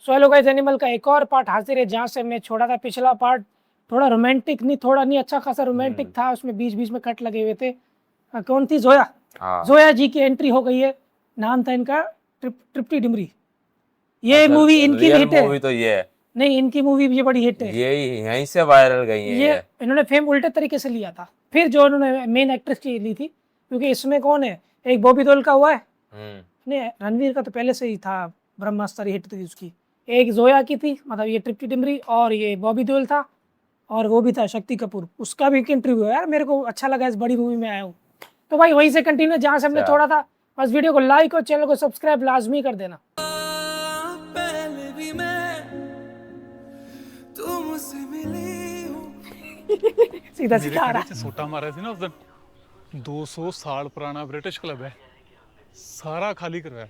So hello guys, animal का एक और पार्ट हाजिर है जहाँ से मैं छोड़ा था। पिछला पार्ट थोड़ा रोमांटिक नहीं, थोड़ा नहीं, अच्छा खासा रोमांटिक था, उसमें बीच बीच में कट लगे हुए थे। कौन थी? जोया। जोया जी की एंट्री हो गई है। नाम था इनका ट्रिप्टी डिमरी। ये मूवी इनकी हिट है। मूवी तो ये है। नहीं, इनकी मूवी भी बड़ी हिट है। ये यहीं से वायरल गई है ये इन्होंने फेम उल्टे तरीके से लिया था, फिर जो उन्होंने मेन एक्ट्रेस की ली थी, क्योंकि इसमें कौन है, एक बॉबी देओल का हुआ है। नहीं, रणवीर का तो पहले से ही था, ब्रह्मास्त्र हिट थी उसकी। एक जोया की थी, मतलब ये ट्रिप्टी डिमरी, और ये बॉबी देओल था, और वो भी था शक्ति कपूर। उसका भी एक इंटरव्यू है यार, मेरे को अच्छा लगा, इस बड़ी मूवी में आया हूँ। तो भाई वहीं से कंटिन्यू जहाँ से हमने छोड़ा था। बस वीडियो को लाइक और चैनल को सब्सक्राइब लाजमी कर देना। सीधा सीधा आ रहा है। सोटा मारा थी ना उस दिन। 200 साल पुराना ब्रिटिश क्लब है, सारा खाली करवाया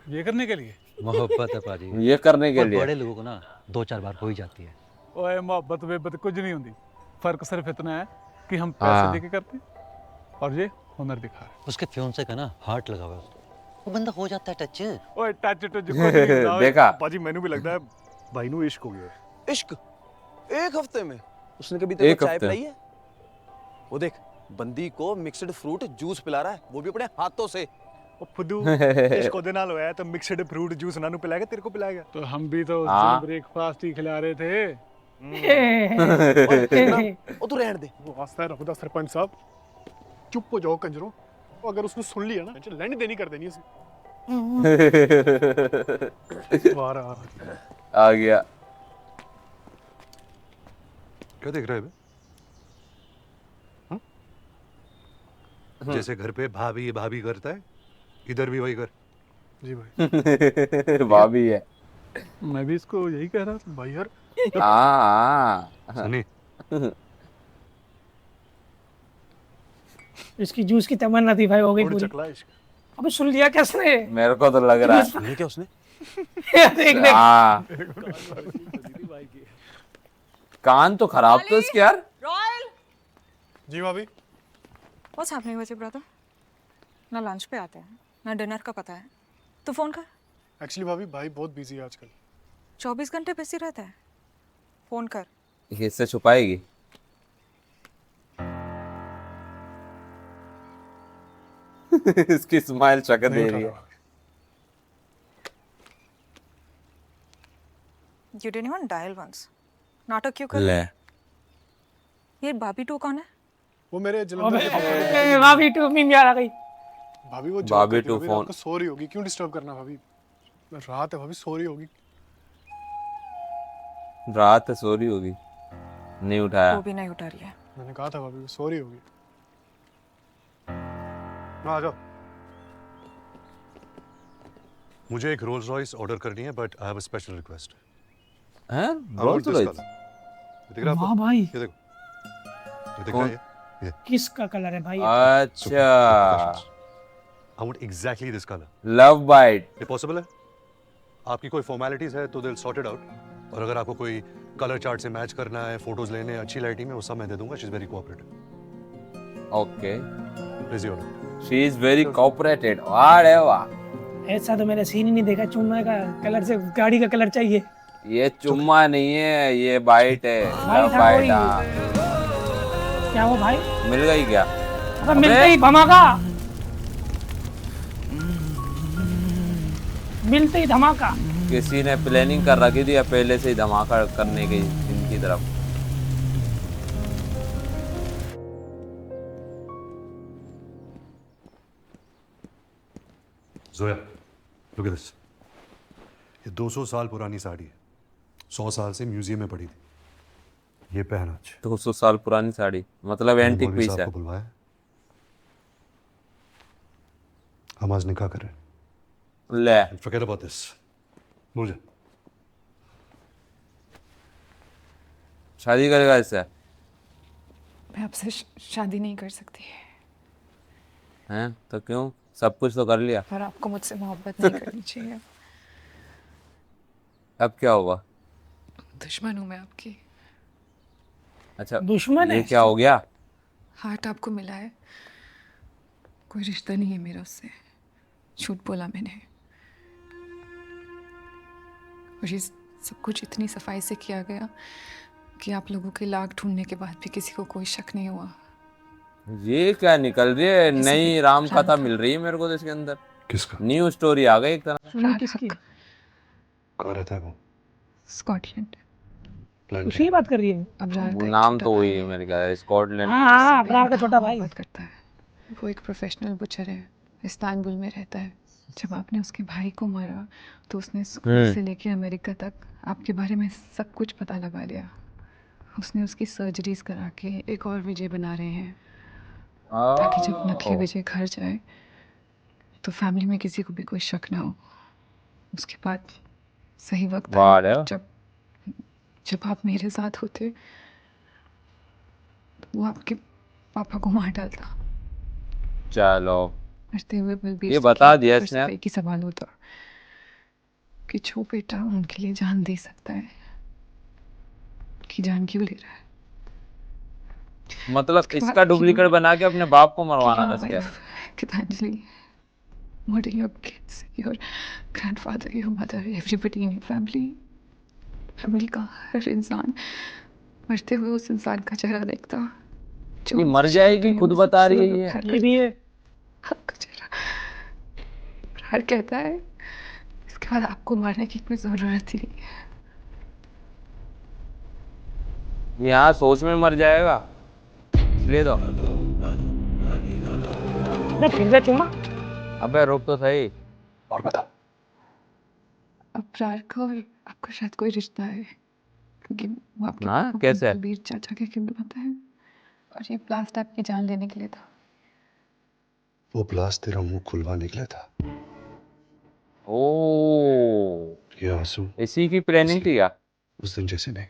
ये करने के लिए। मोहब्बत है पाजी, ये करने के लिए बड़े लोगों को ना 2-4 बार हो ही जाती है। ओए मोहब्बत वेब्बत कुछ नहीं होती, फर्क सिर्फ इतना है कि हम पैसे देके करते हैं और ये हुनर दिखा रहे। उसके फियांसे का ना हार्ट लगा हुआ है, वो बंदा हो जाता है टच। ओए टच टच कुछ नहीं होता। देखा पाजी मैंने भी लगता है भाई नु इश्क हो गया। इश्क एक हफ्ते में? उसने कभी तेरे को चाय पिलाई है? वो देख, बंदी को मिक्स्ड फ्रूट जूस पिला रहा है, वो भी अपने हाथों से। ओ फुदू इश्क को देना होया तो मिक्स्ड फ्रूट जूस नानू पिलाएगा, तेरे को पिलाएगा। तो हम भी तो उस दिन ब्रेकफास्ट ही खिला रहे थे। ओ तू रहने दे। वो वास्ता है रखदा सरपंच साहब, चुप हो जाओ कंजरो। अगर उसने सुन लिया ना लैंड देनी कर देनी उसे। आ गया। क्या देख रहे हैं? जैसे घर पे भाभी भाभी करता है, इधर भी वही कर। जी भाई। भाभी है। मैं भी इसको यही कह रहा था भाई यार। सनी, इसकी जूस की तमन्ना थी भाई, हो गई पूरी। चकला इश्क। अबे सुन लिया कैसे? मेरे को तो लग रहा है। ये क्या उसने? देख देख। कान तो खराब तो इसके यार। रॉयल। जी भाभी। What's happening with your brother? ना लंच पे आते हैं ना डिनर का पता है। तो फोन कर। एक्चुअली भाभी भाई बहुत बिजी है आजकल। 24 घंटे बिजी रहता है, फोन कर। ये इससे छुपाएगी। इसकी स्माइल चकत दे रही है। You didn't even dial once. नाटक क्यों कर? ले ये भाभी टू कौन है? वो मेरे जलंधर अबे भाभी टू मीम याद आ गई। भाभी वो भाभी टू फोन। आपको सो रही होगी, क्यों डिस्टर्ब करना भाभी? रात है भाभी, सो रही होगी। रात है, सो रही होगी, नहीं उठाया। वो भी नहीं उठा रही है। मैंने कहा था भाभी सो रही होगी। आ जाओ। मुझे एक रोल्स रॉयस ऑर्डर करनी है, but I have a special request. हैं? Rolls Royce? दिख रहा है वाह आपको? भाई, ये देखो, ये दिख रहा है ये? किसका कलर है भाई? अच्छा, I want exactly this colour. Love bite. ये पॉसिबल है? आपकी कोई फॉर्मेलिटीज है तो they will sort it out, और अगर आपको कोई कलर चार्ट से मैच करना है, फोटोज लेने हैं अच्छी लाइटिंग में, वो सब मैं दे दूंगा। She is very cooperative. Okay, please you order. She is very cooperated. अरे वाह, ऐसा तो मैंने सीन ही नहीं देखा। चुम्मा का कलर से गाड़ी का कलर चाहिए। ये चुम्मा नहीं है, ये बाइट है। लव था बाइट। वही। क्या वो भाई मिल गई क्या? अब मिलते ही धमाका, मिलते ही धमाका। किसी ने प्लानिंग कर रखी थी या पहले से ही धमाका करने की इनकी तरफ? Zoya, look at this. ये 200 साल पुरानी साड़ी है, 100 साल से म्यूजियम में पड़ी थी। ये पहन आज। 200 साल पुरानी साड़ी, मतलब एंटीक पीस है। बुलवाया, हम आज निकाह करें। ले, फॉरगेट अबाउट दिस, भूल जा। शादी करेगा इससे? मैं आपसे शादी नहीं कर सकती। हैं? तो क्यों? सब कुछ तो कर लिया। पर आपको मुझसे मोहब्बत नहीं करनी चाहिए। अब क्या होगा? दुश्मन हूँ मैं आपकी। अच्छा, दुश्मन ये है? क्या हो गया? हार्ट आपको मिला है, कोई रिश्ता नहीं है मेरा उससे। झूठ बोला मैंने। और ये सब कुछ इतनी सफाई से किया गया कि आप लोगों के लाख ढूंढने के बाद भी किसी को कोई शक नहीं हुआ। ये क्या निकल रही है, इसी नई राम प्लान कथा था। मिल रही है मेरे को तो इसके अंदर, किसका? न्यू स्टोरी आ गई एक तरह। सुनी किसकी? कहाँ रहता है वो? स्कॉटलैंड। प्लान उसी की बात कर रही है? अब्रार वो का एक नाम छोटा तो वही भाई है है। मेरे ख्याल स्कॉटलैंड। हाँ हाँ, अब्रार का छोटा भाई। बात करता है। वो एक प्रोफेशनल बुचर है, इस्तांबुल में रहता है। जब आपने उसके भाई को मारा तो उसने स्कूल से लेके अमेरिका तक आपके बारे में सब कुछ पता लगा लिया। उसने उसकी सर्जरीज करा के एक और विजय बना रहे हैं, ताकि जब नकली विजय घर जाए तो फैमिली में किसी को भी कोई शक ना हो। उसके बाद सही वक्त वाह आया, रे। जब आप मेरे साथ होते तो वो आपके पापा को मार डालता। चलो मरते हुए बलबीर ये सिंह बता की दिया ऊपर इसने। से एक ही सवाल होता कि जो बेटा उनके लिए जान दे सकता है, की जान क्यों ले रहा है? मतलब उसके इसका बाद डुप्लीकेट बना के अपने बाप को मरवाना था क्या? Gitanjali, what are your kids, your grandfather, your mother, everybody in your family का हर इंसान मरते हुए उस इंसान का चेहरा देखता जो ये मर जाएगी, खुद बता रही है ये। ये भी है। आपका चेहरा। हर कहता है इसके बाद आपको मारने की कोई जरूरत ही नहीं है। यहाँ सोच में मर जाएगा, ले दो। मैं फिर से चूमा। अबे रुक तो सही। और बता। अब्रार को आपका शायद कोई रिश्ता है, क्योंकि वो आपके हाँ, पापा को कैसे? बलबीर चाचा के खिदमत है, और ये ब्लास्ट आपकी जान लेने के लिए था। वो ब्लास्ट तेरा मुंह खुलवा निकला था। ओ, ये आंसू इसी की प्लानिंग थी क्या? उस दिन जैसे नहीं,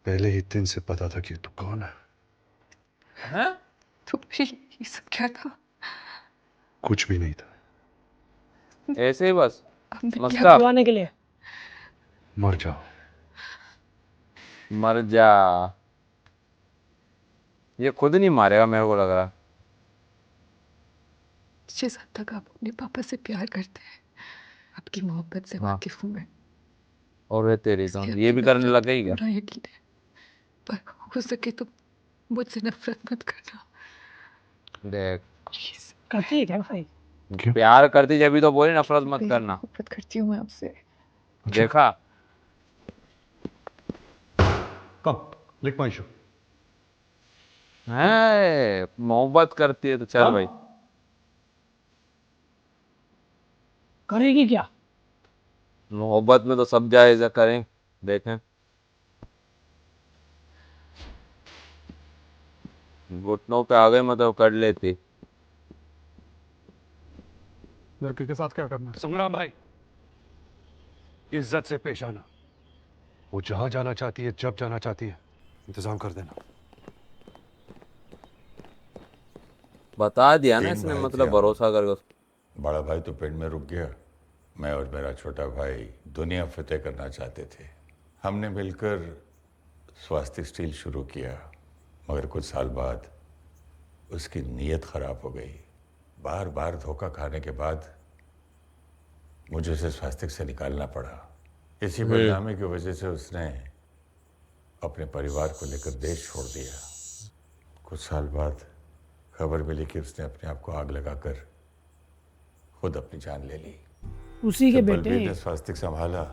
पहले ही दिन से पता था कि तू कौन है। हैं? तो फिर ये सब क्या था? कुछ भी नहीं था। ऐसे ही बस आपने क्या मस्का। छुड़वाने के लिए। मर जाओ। मर जा। ये खुद नहीं मारेगा मेरे को लग रहा। जिस हद तक आप अपने पापा से प्यार करते हैं, आपकी मोहब्बत से हाँ। वाकिफ हूँ मैं। और है तेरी तो इसलिए ये भी आपकी करने नफरत लग गई पे क्या? पूरा यकीन है, पर हो सके तो मुझसे नफरत मत करना देख, प्लीज। करती है क्या भाई? क्यों? प्यार करती जब भी तो बोली नफरत मत करना। मोहब्बत करती हूँ मैं आपसे। देखा? कम लिख माई शो। है मोहब्बत करती है तो चल भाई। करेगी क्या? मोहब्बत में तो सब जायज है, करें देखें। घुटनों पे आ गए मतलब कर लेती। लड़के के साथ क्या करना है? संग्राम भाई, इज्जत से पेश आना। वो जहां जाना चाहती है, जब जाना चाहती है, इंतजाम कर देना। बता दिया ना तीन इसने, भाई थे मतलब हम। भरोसा करके उसको। बड़ा भाई तो पेट में रुक गया। मैं और मेरा छोटा भाई दुनिया फतेह करना चाहते थे। हमने मिलकर स्वास्तिक स्टील शुरू किया, मगर कुछ साल बाद उसकी नीयत खराब हो गई। बार बार धोखा खाने के बाद मुझे उसे स्वास्तिक से निकालना पड़ा। इसी बदनामी की वजह से उसने अपने परिवार को लेकर देश छोड़ दिया। कुछ साल बाद खबर मिली कि उसने अपने आप को आग लगाकर खुद अपनी जान ले ली। उसी के जब बेटे। बलबीर ने स्वास्तिक संभाला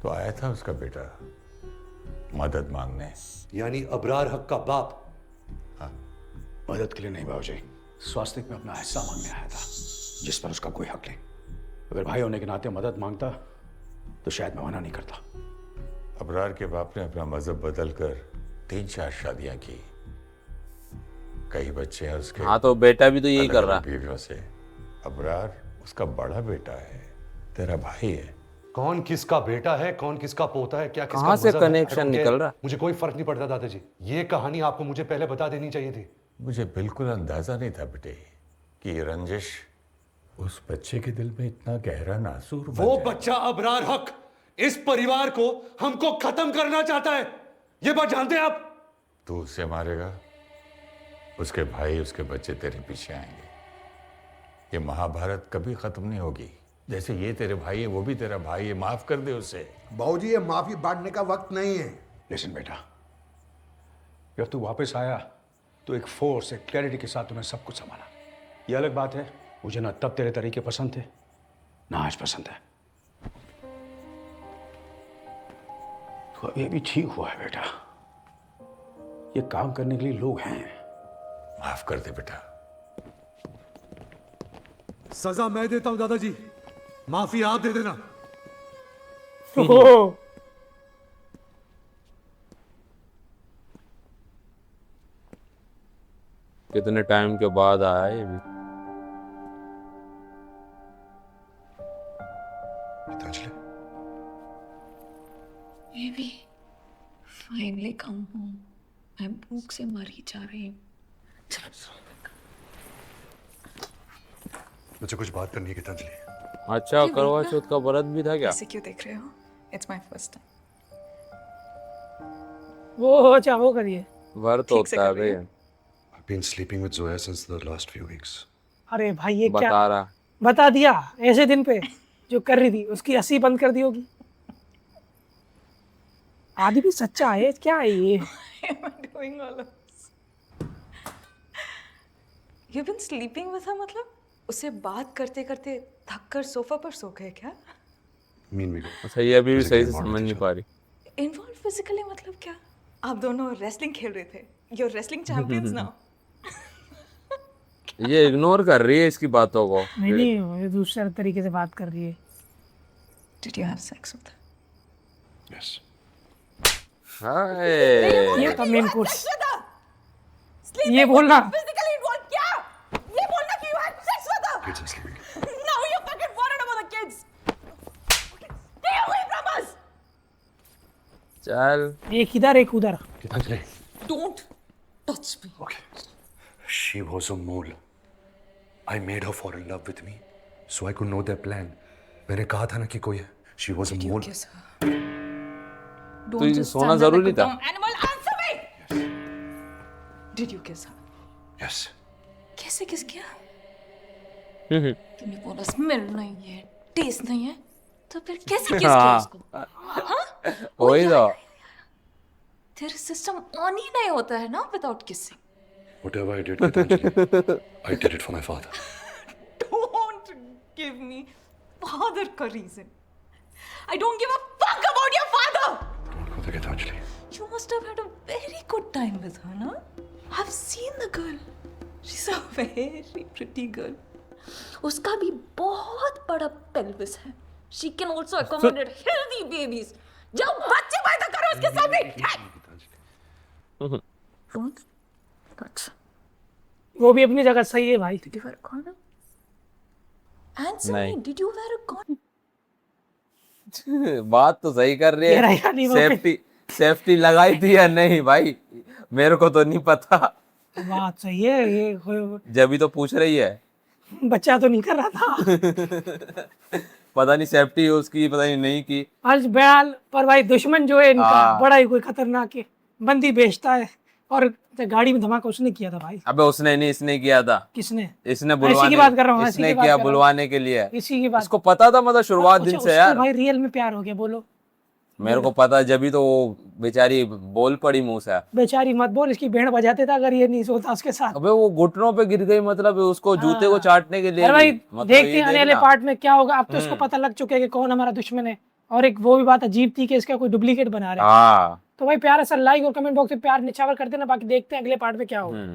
तो आया था उसका बेटा मदद मांगने। यानी अबरार हक का बाप। हाँ। मदद के लिए नहीं भाऊजी, स्वास्तिक में अपना हिस्सा मांगने आया था, जिस पर उसका कोई हक नहीं। अगर भाई होने के नाते मदद मांगता तो शायद मैं मना नहीं करता। अबरार के बाप ने अपना मजहब बदलकर 3-4 शादियां की। कई बच्चे हैं उसके। हाँ तो बेटा भी तो यही कर रहा। बीवियों से। अबरार उसका बड़ा बेटा है, तेरा भाई है। कौन किसका बेटा है, कौन किसका पोता है, क्या किसका कहाँ से मजहब है, connection I don't care। निकल रहा? मुझे कोई फर्क नहीं पड़ता दादाजी। ये कहानी आपको मुझे पहले बता देनी चाहिए थी। मुझे बिल्कुल अंदाजा नहीं था बेटे कि ये रंजिश उस बच्चे के दिल में इतना गहरा नासूर बन वो जाए। बच्चा अबरार हक इस परिवार को, हमको खत्म करना चाहता है। ये बात जानते हैं आप? तू उसे मारेगा, उसके भाई उसके बच्चे तेरे पीछे आएंगे। ये महाभारत कभी खत्म नहीं होगी। जैसे ये तेरे भाई है वो भी तेरा भाई है, माफ कर दे उसे। बाबूजी ये माफी बांटने का वक्त नहीं है। लिसन बेटा, जब तू वापस आया तो एक फोर्स, एक क्लैरिटी के साथ तूने सब कुछ संभाला। ये अलग बात है, मुझे ना तब तेरे तरीके पसंद थे ना आज पसंद है। तो अब ये भी ठीक हुआ है बेटा, ये काम करने के लिए लोग हैं। माफ कर दे बेटा। सजा मैं देता हूं दादाजी, माफी आप दे देना। ओह, कितने टाइम के बाद आया ये भी। Geetanjali, baby finally come home. मैं भूख से मर ही जा रही हूँ। मुझे कुछ बात करनी है गीतांजलि। अच्छा, करवा चौथ का व्रत भी था क्या? ऐसे क्यों देख रहे हो? It's my first time. वो अच्छा वो करिए। व्रत होता है बे। I've been sleeping with Zoya since the last few weeks. अरे भाई ये क्या बता रहा। बता दिया ऐसे दिन पे जो कर रही थी उसकी हंसी बंद कर दी होगी। आदि भी सच्चा है क्या है ये? Doing all of this. You've been sleeping with her, मतलब उससे बात करते करते थक कर सोफा पर सो गए क्या? मीन भी अच्छा, ये अभी भी सही से समझ नहीं पा रही। इन्वॉल्व फिजिकली मतलब क्या? आप दोनों रेसलिंग खेल रहे थे। You're wrestling champions now. ये इग्नोर कर रही है इसकी बातों को। नहीं नहीं वो दूसरे तरीके से बात कर रही है। Did you have sex with her? Yes. हाय, ये था मेन कोर्स। ये बोलना Physically involved क्या? ये बोलना कि you had sex with her. Kids are sleeping. Now you're fucking worried about the kids. Stay away from us. चल। एक इधर एक उधर। Geetanjali, Don't touch me. okay. She was a mole. I made her fall in love with me, so I could know their plan. मैंने कहा था ना कि कोई है. She was a mole. Kiss her. तो Don't ये just सोना stand there जरूरी like a था। dumb animal. Answer me. Did you kiss her? Yes. कैसे किस किया? तुमने बोला स्मेल नहीं है, टेस्ट नहीं है, तो फिर कैसे किस किया उसको? वही तो। तेरा सिस्टम ऑन ही नहीं होता है ना without kissing. Whatever I did, Gीतांजलि, I did it for my father. Don't give me father का reason. I don't give a fuck about your father. Don't go there, Gीतांजलि. You must have had a very good time with her, na? I've seen the girl. She's a very pretty girl. उसका भी बहुत बड़ा pelvis है. She can also accommodate healthy babies. जाओ बच्चे पैदा करो उसके सामने. Don't touch. वो भी अपनी जगह सही है भाई। Did you wear a condom? Answer नहीं। me. Did you wear a condom? बात तो सही कर रही ये रहा है। यार नहीं, वो पे- सेफ्टी लगाई थी या नहीं भाई, मेरे को तो नहीं पता। बात सही है ये जब भी तो पूछ रही है। बच्चा तो नहीं कर रहा था। पता नहीं सेफ्टी उसकी पता नहीं की। आज बयाल पर भाई दुश्मन जो है इनका हाँ। बड़ा ही कोई खतरनाक है। बंदी बेचता है और गाड़ी में धमाका उसने किया था भाई। अबे उसने नहीं, इसने किया था। किसने? इसने इसी बुलवाने, की बात कर रहा हूँ, इसी इसने की बात किया कर रहा हूँ। बुलवाने के लिए। इसी की बात। इसको पता था मतलब शुरुआत दिन से यार। भाई रियल में प्यार हो गया बोलो। मेरे को पता, जब भी तो वो बेचारी बोल पड़ी मुंह से। बेचारी मत बोल, इसकी भेड़ बजाते था अगर ये नहीं सोता उसके साथ। अबे वो घुटनों पे गिर गई, मतलब उसको जूते को चाटने के लिए। अरे भाई मतलब देखते ये हैं आने वाले देखना। पार्ट में क्या होगा। अब तो इसको पता लग चुका है कि कौन हमारा दुश्मन है। और एक वो भी बात अजीब थी कि इसका कोई डुप्लीकेट बना रहा है। हाँ। तो भाई प्यार ऐसा लाइक और कमेंट बॉक्स में प्यार निछावर कर देना। बाकी देखते हैं अगले पार्ट में क्या होगा।